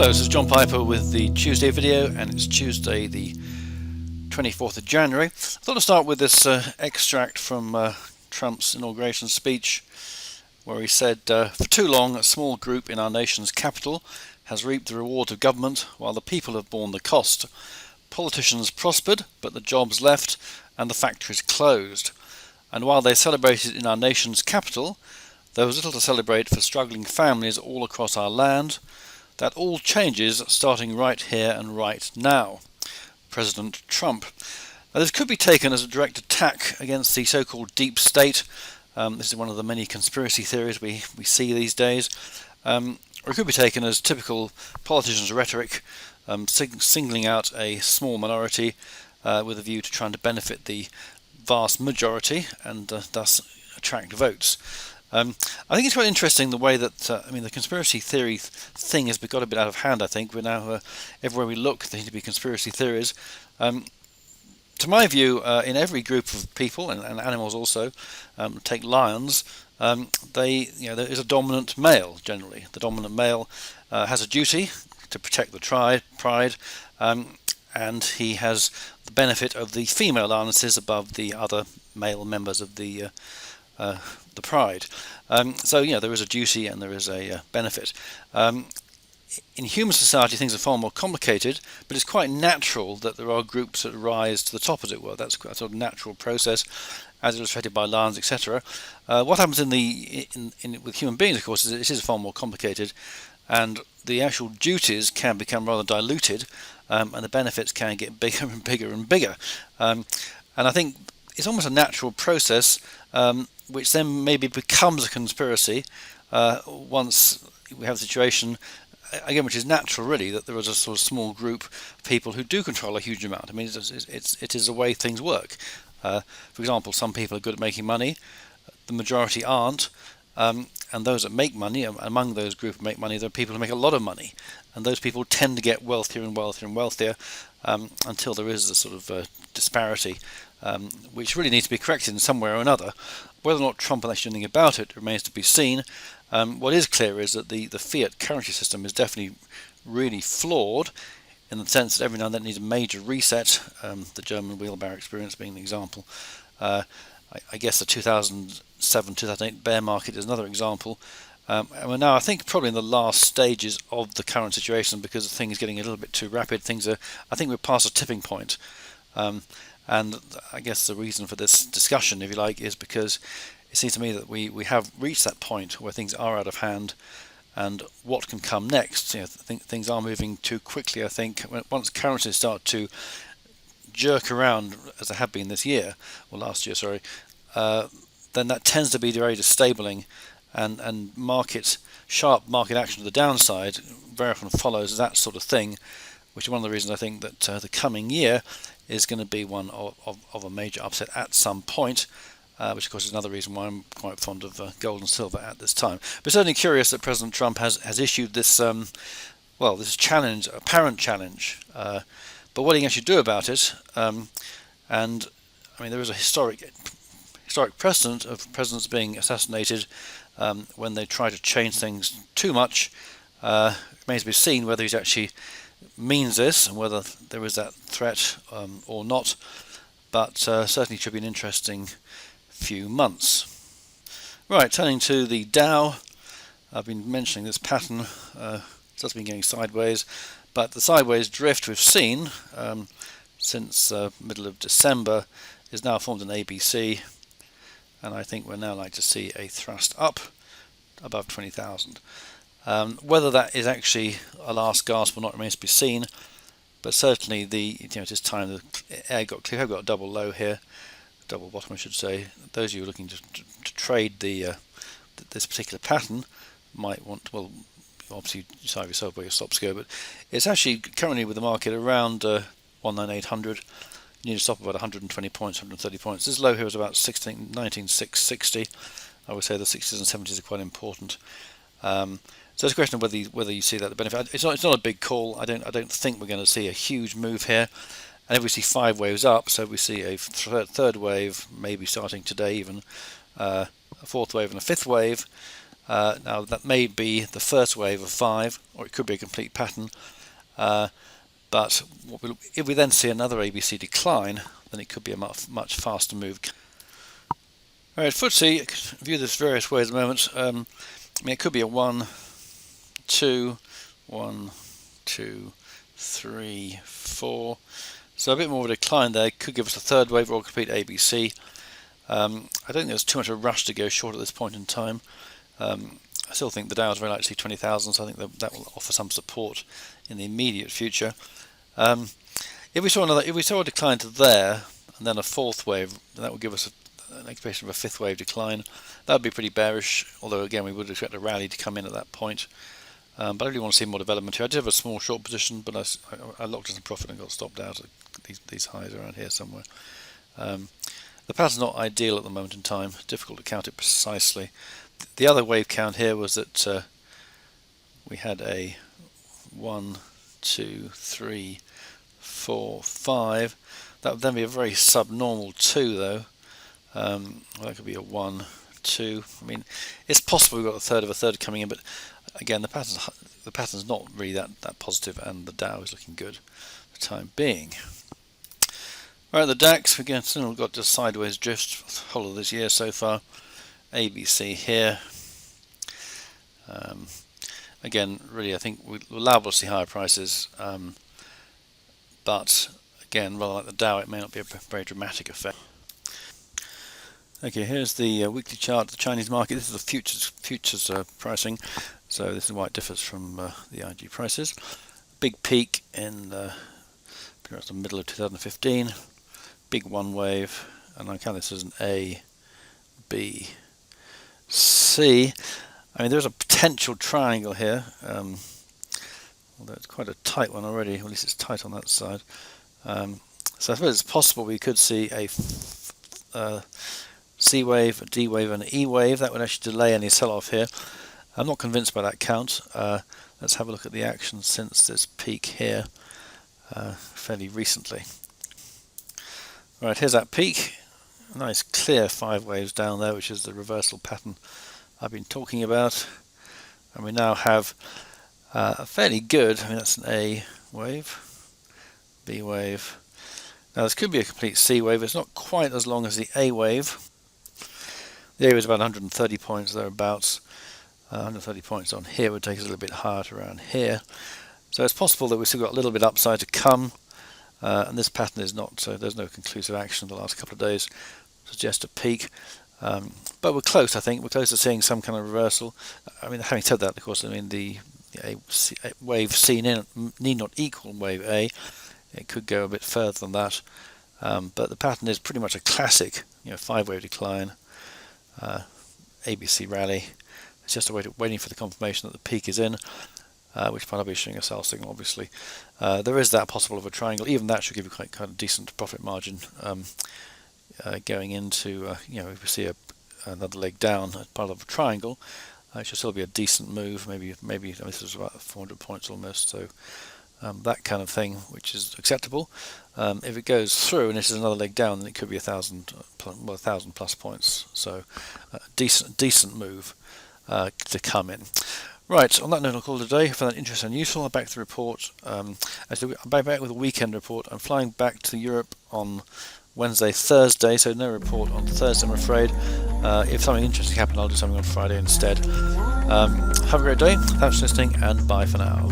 Hello, this is John Piper with the Tuesday video, and it's Tuesday the 24th of January. I thought I'd start with this extract from Trump's inauguration speech, where he said, for too long a small group in our nation's capital has reaped the reward of government while the people have borne the cost. Politicians prospered, but the jobs left and the factories closed. And while they celebrated in our nation's capital, there was little to celebrate for struggling families all across our land. That all changes starting right here and right now. President Trump. Now, this could be taken as a direct attack against the so-called deep state. This is one of the many conspiracy theories we see these days. Or it could be taken as typical politicians' rhetoric, singling out a small minority with a view to trying to benefit the vast majority and thus attract votes. I think it's quite interesting the way that the conspiracy theory thing has got a bit out of hand. I think we're now everywhere we look there seem to be conspiracy theories. To my view, in every group of people and animals also, take lions, there is a dominant male generally. The dominant male has a duty to protect the pride, and he has the benefit of the female lionesses above the other male members of the pride. So there is a duty and there is a benefit. In human society things are far more complicated, but it's quite natural that there are groups that rise to the top, as it were. That's quite a sort of natural process, as illustrated by lions, etc. What happens with human beings, of course, is it is far more complicated, and the actual duties can become rather diluted, and the benefits can get bigger and bigger and bigger. And I think it's almost a natural process, which then maybe becomes a conspiracy once we have a situation, again, which is natural really, that there is a sort of small group of people who do control a huge amount. I mean, it is the way things work. For example, some people are good at making money, the majority aren't, and those that make money, among those groups who make money, there are people who make a lot of money, and those people tend to get wealthier and wealthier and wealthier until there is a sort of disparity, which really needs to be corrected in some way or another. Whether or not Trump will actually do anything about it remains to be seen. What is clear is that the fiat currency system is definitely really flawed, in the sense that every now and then it needs a major reset, the German wheelbarrow experience being an example. I guess the 2007-2008 bear market is another example. And we're now, I think, probably in the last stages of the current situation, because the thing is getting a little bit too rapid. I think we're past a tipping point. And I guess the reason for this discussion, if you like, is because it seems to me that we have reached that point where things are out of hand, and what can come next. Things are moving too quickly. I think once currencies start to jerk around, as they have been this year, or last year, sorry, then that tends to be very disabling, and sharp market action to the downside very often follows that sort of thing, which is one of the reasons I think that the coming year is going to be one of a major upset at some point, which of course is another reason why I'm quite fond of gold and silver at this time. But certainly curious that President Trump has issued this this challenge, apparent challenge, but what he can actually do about it, and I mean there is a historic precedent of presidents being assassinated when they try to change things too much. It remains to be seen whether he's actually means this and whether there is that threat or not, but certainly should be an interesting few months. Right, turning to the Dow, I've been mentioning this pattern. It's just been going sideways, but the sideways drift we've seen since middle of December is now formed an ABC, and I think we're now like to see a thrust up above 20,000. Whether that is actually a last gasp or not remains to be seen, but certainly it is time the air got clear. I've got a double low here, double bottom I should say. Those of you looking to trade this particular pattern might want to, obviously decide yourself where your stops go, but it's actually currently with the market around 19800. You need to stop about 120 points, 130 points. This low here is about 19,660. I would say the 60s and 70s are quite important. So it's a question of whether you see that the benefit. It's not a big call. I don't think we're going to see a huge move here. And if we see 5 waves up, so we see a third wave, maybe starting today even, a fourth wave and a fifth wave, Now that may be the first wave of 5, or it could be a complete pattern. But if we then see another ABC decline, then it could be a much faster move. Alright, FTSE, view this various ways at the moment. I mean, it could be a 1, 2, 1, 2, 3, 4. So a bit more of a decline there. Could give us a third wave or a complete ABC. I don't think there's too much of a rush to go short at this point in time. I still think the Dow is very likely to see 20,000, so I think that will offer some support in the immediate future. If we saw a decline to there and then a fourth wave, that would give us an expectation of a fifth wave decline. That would be pretty bearish, although again we would expect a rally to come in at that point. But I really want to see more development here. I did have a small short position, but I locked in some profit and got stopped out at these highs around here somewhere. The pattern's not ideal at the moment in time. Difficult to count it precisely. The other wave count here was that we had a 1, 2, 3, 4, 5. That would then be a very subnormal 2 though. Well, that could be a 1, 2. I mean, it's possible we've got a third of a third coming in, but again, the pattern's not really that positive, and the Dow is looking good for the time being. Right, the DAX, again, still got just sideways drift the whole of this year so far. ABC here. Again, really, I think we're liable to see higher prices, but again, rather like the Dow, it may not be a very dramatic effect. Okay, here's the weekly chart of the Chinese market. This is the futures pricing, so this is why it differs from the IG prices. Big peak in the middle of 2015. Big one wave, and I count this as an A, B, C. I mean, there's a potential triangle here, although it's quite a tight one already, or at least it's tight on that side. So I suppose it's possible we could see a C wave, a D wave, and an E wave. That would actually delay any sell-off here. I'm not convinced by that count. Let's have a look at the action since this peak here fairly recently. Right, here's that peak. A nice clear 5 waves down there, which is the reversal pattern I've been talking about. And we now have a fairly good, I mean that's an A wave, B wave. Now this could be a complete C wave. It's not quite as long as the A wave. The A wave is about 130 points thereabouts. 130 points on here would take us a little bit higher to around here. So it's possible that we've still got a little bit upside to come. And this pattern is not, so there's no conclusive action in the last couple of days. Suggest a peak. But we're close, I think. We're close to seeing some kind of reversal. I mean, having said that, of course, I mean, the wave C need not equal wave A. It could go a bit further than that. But the pattern is pretty much a classic, 5-wave decline, ABC rally. It's just waiting for the confirmation that the peak is in. Which part I'll be showing a sell signal, obviously. There is that possible of a triangle. Even that should give you quite kind of decent profit margin going into, if we see another leg down as part of a triangle, it should still be a decent move. Maybe this is about 400 points almost. So that kind of thing, which is acceptable. If it goes through and this is another leg down, then it could be 1,000 plus points. So decent move to come in. Right, on that note, I'll call it a day. I found that interesting and useful. I'm back to the report. I'm back with a weekend report. I'm flying back to Europe on Wednesday, Thursday, so no report on Thursday, I'm afraid. If something interesting happens, I'll do something on Friday instead. Have a great day. Thanks for listening, and bye for now.